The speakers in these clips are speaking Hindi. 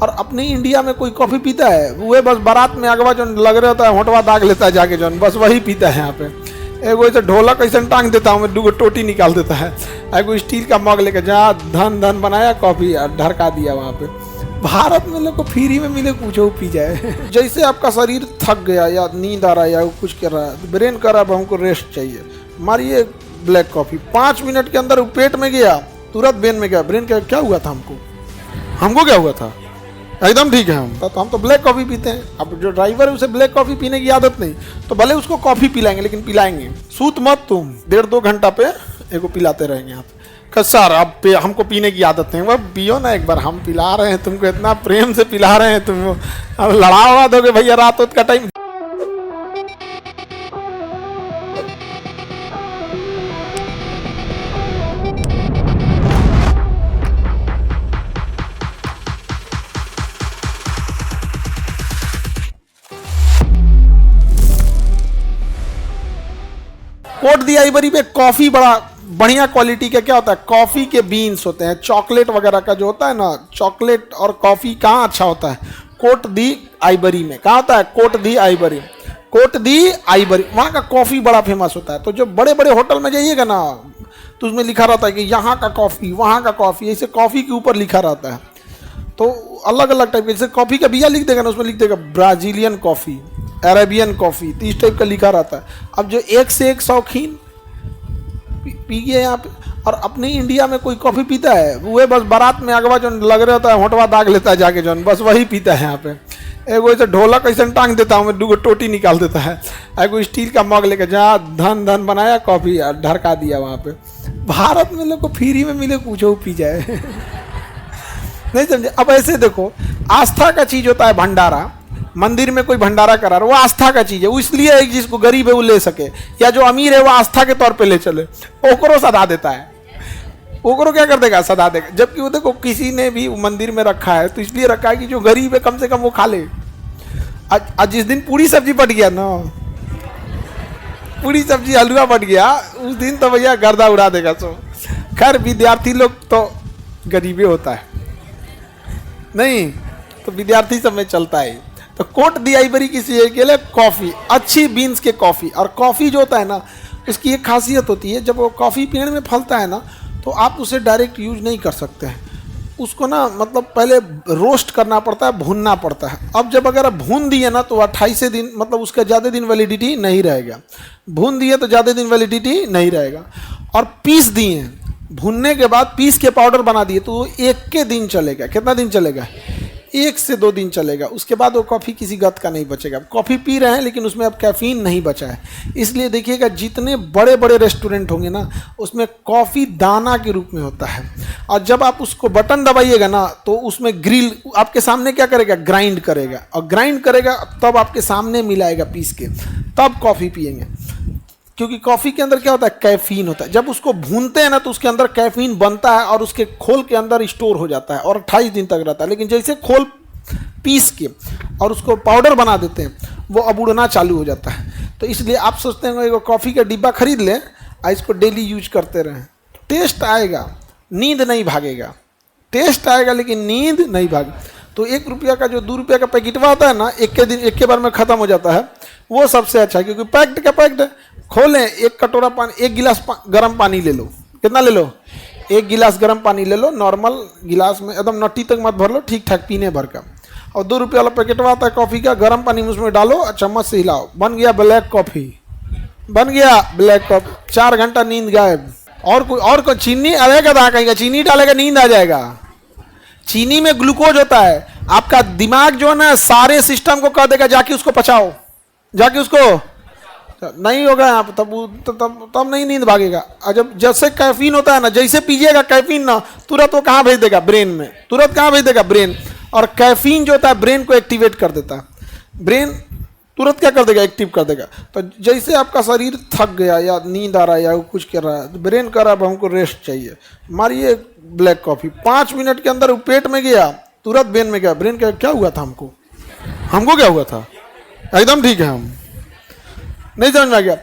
और अपनी इंडिया में कोई कॉफ़ी पीता है? वो बस बारात में अगवा जो लग रहा होता है होटवा दाग लेता है जाके जो, बस वही पीता है यहाँ पे। एगो ऐसे ढोलक ऐसे टांग देता हूँ मैं, 2 टोटी निकाल देता है, एगो स्टील का मग लेकर जा धन धन बनाया कॉफ़ी और ढरका दिया वहाँ पे। भारत में लोग को फ्री में मिले कुछ हो पी जाए। जैसे आपका शरीर थक गया या नींद आ रहा है या कुछ कर रहा है, ब्रेन कर रहा है हमको रेस्ट चाहिए, मारिए ब्लैक कॉफ़ी। 5 मिनट के अंदर पेट में गया, तुरंत ब्रेन में गया। ब्रेन का क्या हुआ था हमको क्या हुआ था? एकदम ठीक है हम तो ब्लैक कॉफ़ी पीते हैं। अब जो ड्राइवर है उसे ब्लैक कॉफ़ी पीने की आदत नहीं, तो भले उसको कॉफ़ी पिलाएंगे लेकिन पिलाएंगे। सूत मत तुम, 1.5-2 घंटा पे एगो पिलाते रहेंगे आप। सर अब हमको पीने की आदत नहीं, वह पियो ना एक बार, हम पिला रहे हैं तुमको, इतना प्रेम से पिला रहे हैं तुम, अब लड़ा हुआ दोगे भैया रात का टाइम। कोट दी आइवरी पे कॉफ़ी बड़ा बढ़िया क्वालिटी का क्या होता है, कॉफ़ी के बीन्स होते हैं, चॉकलेट वगैरह का जो होता है ना, चॉकलेट और कॉफ़ी कहाँ अच्छा होता है? कोट दी आइवरी में। कहाँ होता है? कोट दी आइवरी। कोट दी आइवरी, वहाँ का कॉफ़ी बड़ा फेमस होता है। तो जो बड़े बड़े होटल में जाइएगा ना, तो उसमें लिखा रहता है कि यहाँ का कॉफ़ी, वहाँ का कॉफ़ी, ऐसे कॉफ़ी के ऊपर लिखा रहता है। तो अलग अलग टाइप के, जैसे कॉफ़ी का बिया लिख देगा ना, उसमें लिख देगा ब्राज़ीलियन कॉफ़ी, अरेबियन कॉफ़ी, तो इस टाइप का लिखा रहता है। अब जो एक से एक शौकीन पी गए यहाँ पे, और अपनी इंडिया में कोई कॉफ़ी पीता है? वो बस बारात में अगवा जो लग रहा होता है होटवा दाग लेता है जाके जो, बस वही पीता है यहाँ पे। एगो ऐसे ढोलक ऐसे टांग देता हूँ मैं, 2 टोटी निकाल देता है, एगो स्टील का मग लेकर जा धन धन बनाया कॉफ़ी और ढरका दिया वहाँ पे। भारत में लोग को फ्री में मिले कुछ हो पी जाए। नहीं समझे? अब ऐसे देखो, आस्था का चीज़ होता है भंडारा। मंदिर में कोई भंडारा करा रहा, वो आस्था का चीज़ है, वो इसलिए एक जिसको गरीब है वो ले सके, या जो अमीर है वो आस्था के तौर पे ले चले, ओकरो सदा देता है। ओकरो क्या कर देगा? सदा देगा। जबकि वो देखो किसी ने भी मंदिर में रखा है तो इसलिए रखा है कि जो गरीब है कम से कम वो खा ले। आज जिस दिन पूरी सब्जी बट गया ना, पूरी सब्जी हलवा बट गया, उस दिन तो भैया गर्दा उड़ा देगा। सो खैर विद्यार्थी लोग तो गरीबे होता है नहीं, तो विद्यार्थी सब में चलता है। तो कोट दी आइवरी किसी के लिए कॉफ़ी, अच्छी बीन्स के कॉफ़ी। और कॉफ़ी जो होता है ना, उसकी एक खासियत होती है, जब वो कॉफ़ी पेड़ में फलता है ना, तो आप उसे डायरेक्ट यूज नहीं कर सकते हैं। उसको ना मतलब पहले रोस्ट करना पड़ता है, भूनना पड़ता है। अब जब अगर आप भून दिए ना तो 28 दिन, मतलब उसका ज़्यादा दिन वैलिडिटी नहीं रहेगा। भून दिए तो ज़्यादा दिन वैलिडिटी नहीं रहेगा। और पीस दिए, भूनने के बाद पीस के पाउडर बना दिए, तो वो 1 दिन चलेगा। कितना दिन चलेगा? 1 से 2 दिन चलेगा। उसके बाद वो कॉफ़ी किसी गत का नहीं बचेगा। कॉफ़ी पी रहे हैं लेकिन उसमें अब कैफीन नहीं बचा है। इसलिए देखिएगा जितने बड़े बड़े रेस्टोरेंट होंगे ना, उसमें कॉफ़ी दाना के रूप में होता है। और जब आप उसको बटन दबाइएगा ना, तो उसमें ग्रिल आपके सामने क्या करेगा? ग्राइंड करेगा। और ग्राइंड करेगा तब आपके सामने मिलाएगा पीस के, तब कॉफ़ी पिएंगे। क्योंकि कॉफ़ी के अंदर क्या होता है? कैफीन होता है। जब उसको भूनते हैं ना तो उसके अंदर कैफीन बनता है और उसके खोल के अंदर स्टोर हो जाता है और 28 दिन तक रहता है। लेकिन जैसे खोल पीस के और उसको पाउडर बना देते हैं, वो अब उड़ना चालू हो जाता है। तो इसलिए आप सोचते हैं एक कॉफ़ी का डिब्बा खरीद लें और इसको डेली यूज करते रहें, टेस्ट आएगा, नींद नहीं भागेगा। टेस्ट आएगा लेकिन नींद नहीं भागेगी। तो 1 रुपया का जो 2 रुपया का पैकेटवा होता है ना, एक के बार में ख़त्म हो जाता है, वो सबसे अच्छा है। क्योंकि पैक्ड का पैक्ड है। खोलें, 1 कटोरा पानी, 1 गिलास गर्म पानी ले लो। कितना ले लो? 1 गिलास गर्म पानी ले लो, नॉर्मल गिलास में, एकदम नट्टी तक मत भर लो, ठीक ठाक पीने भर का। और 2 रुपये वाला पैकेटवा आता है कॉफ़ी का, गर्म पानी में उसमें डालो और चम्मच से हिलाओ, बन गया ब्लैक कॉफ़ी, बन गया ब्लैक कॉफ़ी। 4 घंटा नींद गायब। और कोई चीनी अरेगा था कहीं, चीनी डालेगा नींद आ जाएगा। चीनी में ग्लूकोज होता है। आपका दिमाग जो है ना, सारे सिस्टम को कह देगा जाके उसको पचाओ, जाके उसको नहीं होगा यहाँ तब नहीं नींद भागेगा। और जब जैसे कैफीन होता है ना, जैसे पीजिएगा कैफीन ना, तुरंत वो कहाँ भेज देगा? ब्रेन में। तुरंत कहाँ भेज देगा? ब्रेन। और कैफीन जो होता है ब्रेन को एक्टिवेट कर देता है। ब्रेन तुरंत क्या कर देगा? एक्टिव कर देगा। तो जैसे आपका शरीर थक गया या नींद आ रहा है या कुछ कर रहा है, तो ब्रेन कर रहा है हमको रेस्ट चाहिए, मारिए ब्लैक कॉफ़ी। 5 मिनट के अंदर पेट में गया, तुरंत ब्रेन में गया। ब्रेन का क्या हुआ था? हमको क्या हुआ था? एकदम ठीक है हम। नहीं समझ में आ गया?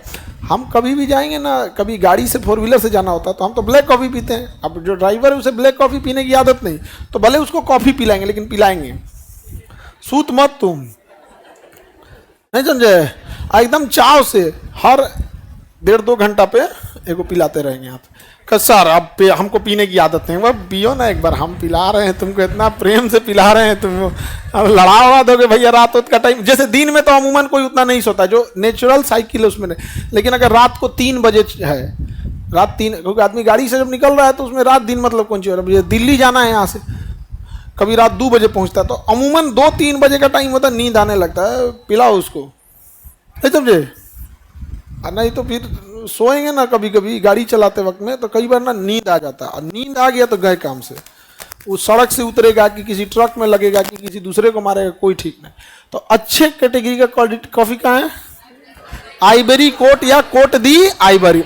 हम कभी भी जाएंगे ना, कभी गाड़ी से 4 व्हीलर से जाना होता है तो हम तो ब्लैक कॉफ़ी पीते हैं। अब जो ड्राइवर है उसे ब्लैक कॉफ़ी पीने की आदत नहीं, तो भले उसको कॉफ़ी पिलाएंगे लेकिन पिलाएंगे। सूत मत तुम, नहीं समझे? एकदम चाव से हर 1.5-2 घंटा पे एगो पिलाते रहेंगे आप। सर अब हमको पीने की आदत नहीं, वह पियो ना एक बार, हम पिला रहे हैं तुमको, इतना प्रेम से पिला रहे हैं तुम। अब लड़ा हुआ दोगे भैया रात का टाइम, जैसे दिन में तो अमूमन कोई उतना नहीं सोता, जो नेचुरल साइकिल है उसमें नहीं, लेकिन अगर रात को 3 बजे है, रात 3, क्योंकि आदमी गाड़ी से जब निकल रहा है तो उसमें रात दिन मतलब कौन सी हो रहा है, दिल्ली जाना है यहाँ से, कभी रात 2 बजे पहुँचता है, तो अमूमन 2-3 बजे का टाइम होता है, नींद आने लगता है, पिलाओ उसको, नहीं समझे? नहीं तो फिर सोएंगे ना कभी कभी गाड़ी चलाते वक्त में, तो कई बार ना नींद आ जाता है, और नींद आ गया तो गए काम से। वो सड़क से उतरेगा कि किसी ट्रक में लगेगा कि किसी दूसरे को मारेगा, कोई ठीक नहीं। तो अच्छे कैटेगरी का कॉफी कहाँ है? आइवरी कोट या कोट दी आइवरी।